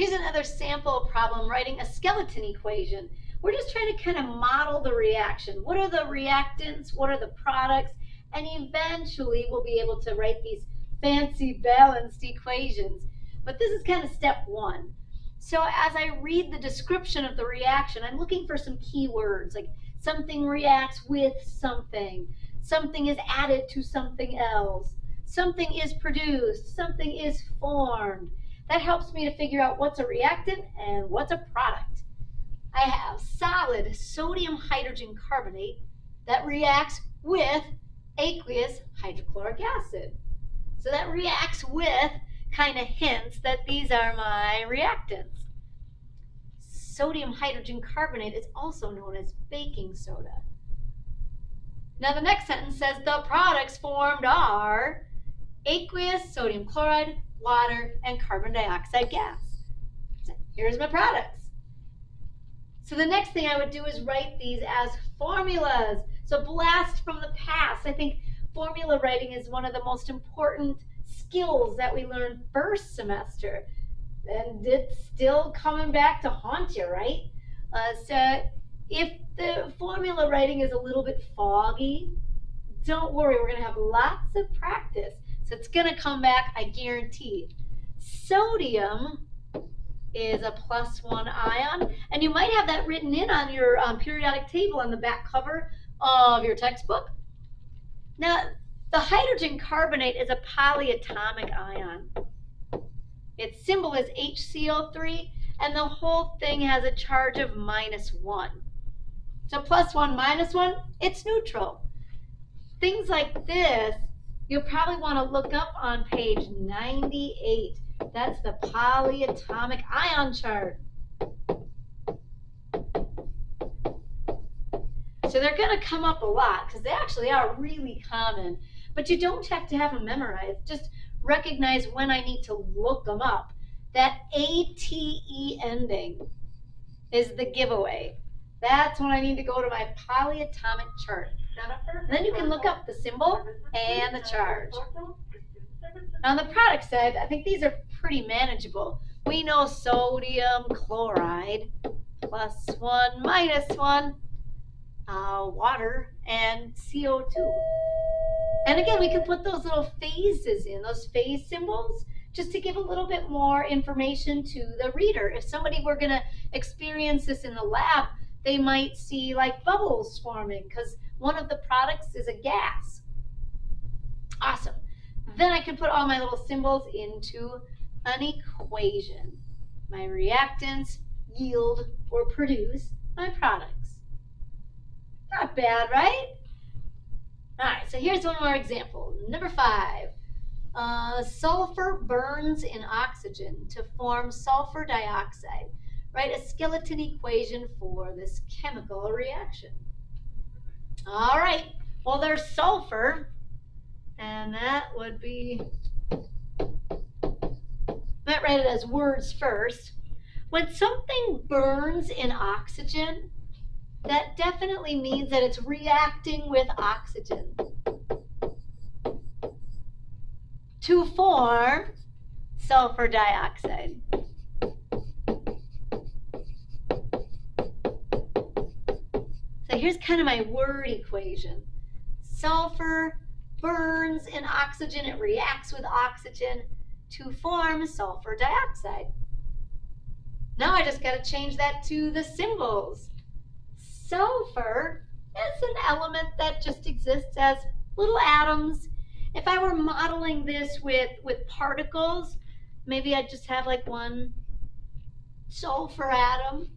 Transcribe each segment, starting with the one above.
Here's another sample problem writing a skeleton equation. We're just trying to kind of model the reaction. What are the reactants? What are the products? And eventually we'll be able to write these fancy balanced equations. But this is kind of step one. So as I read the description of the reaction, I'm looking for some keywords, like something reacts with something, something is added to something else, something is produced, something is formed. That helps me to figure out what's a reactant and what's a product. I have solid sodium hydrogen carbonate that reacts with aqueous hydrochloric acid. So that reacts with kind of hints that these are my reactants. Sodium hydrogen carbonate is also known as baking soda. Now the next sentence says the products formed are aqueous sodium chloride, water, and carbon dioxide gas. So here's my products. So the next thing I would do is write these as formulas. So blast from the past. I think formula writing is one of the most important skills that we learn first semester. And it's still coming back to haunt you, right? So if the formula writing is a little bit foggy, don't worry, we're going to have lots of practice. So it's going to come back, I guarantee. Sodium is a +1 ion, and you might have that written in on your periodic table on the back cover of your textbook. Now, the hydrogen carbonate is a polyatomic ion. Its symbol is HCO3, and the whole thing has a charge of -1. So +1, -1, it's neutral. Things like this, you'll probably want to look up on page 98. That's the polyatomic ion chart. So they're going to come up a lot because they actually are really common, but you don't have to have them memorized. Just recognize when I need to look them up. That ATE ending is the giveaway. That's when I need to go to my polyatomic chart. And then you can look up the symbol and the charge. On the product side, I think these are pretty manageable. We know sodium chloride +1, -1, water, and CO2. And again, we can put those little phases in, those phase symbols, just to give a little bit more information to the reader. If somebody were going to experience this in the lab, they might see like bubbles forming because one of the products is a gas. Awesome. Then I can put all my little symbols into an equation. My reactants yield or produce my products. Not bad, right? All right, so here's one more example. Number 5. Sulfur burns in oxygen to form sulfur dioxide. Write a skeleton equation for this chemical reaction. All right, well, there's sulfur, and that would be, might write it as words first. When something burns in oxygen, that definitely means that it's reacting with oxygen to form sulfur dioxide. So here's kind of my word equation. Sulfur burns in oxygen, it reacts with oxygen to form sulfur dioxide. Now I just got to change that to the symbols. Sulfur is an element that just exists as little atoms. If I were modeling this with particles, maybe I'd just have like one sulfur atom.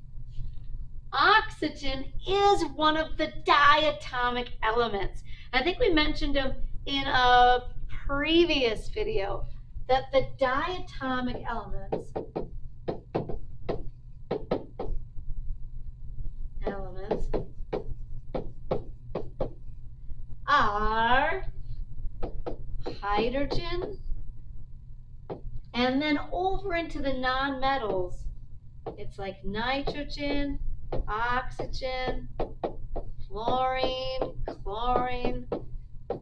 Oxygen is one of the diatomic elements. I think we mentioned them in a previous video, that the diatomic elements are hydrogen, and then over into the nonmetals, it's like nitrogen, oxygen, fluorine, chlorine,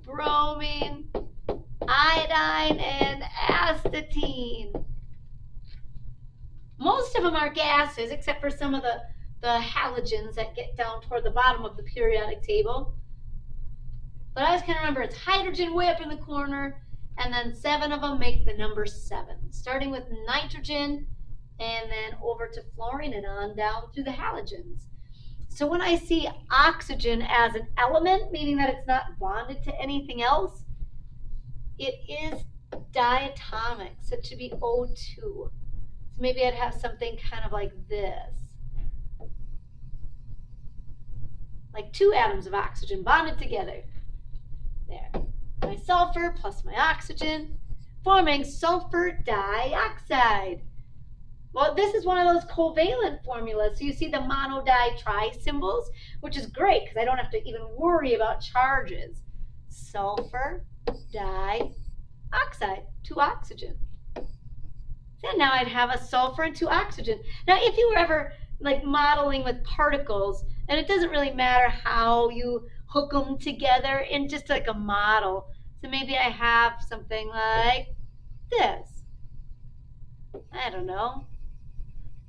bromine, iodine, and astatine. Most of them are gases, except for some of the halogens that get down toward the bottom of the periodic table. But I always kind of remember it's hydrogen way up in the corner, and then 7 of them make the number 7, starting with nitrogen and then over to fluorine and on down through the halogens. So when I see oxygen as an element, meaning that it's not bonded to anything else, it is diatomic, so it should be O2. So maybe I'd have something kind of like this. Like 2 atoms of oxygen bonded together. There. My sulfur plus my oxygen, forming sulfur dioxide. Well, this is one of those covalent formulas. So you see the mono, di, tri symbols, which is great because I don't have to even worry about charges. Sulfur dioxide, 2 oxygen. Then now I'd have a sulfur and 2 oxygen. Now, if you were ever like modeling with particles, and it doesn't really matter how you hook them together in just like a model. So maybe I have something like this. I don't know.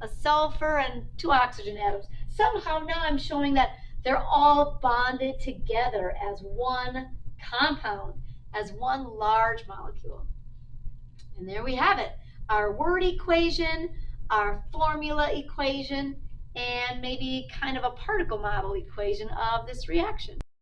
A sulfur and 2 oxygen atoms. Somehow now I'm showing that they're all bonded together as one compound, as one large molecule. And there we have it. Our word equation, our formula equation, and maybe kind of a particle model equation of this reaction.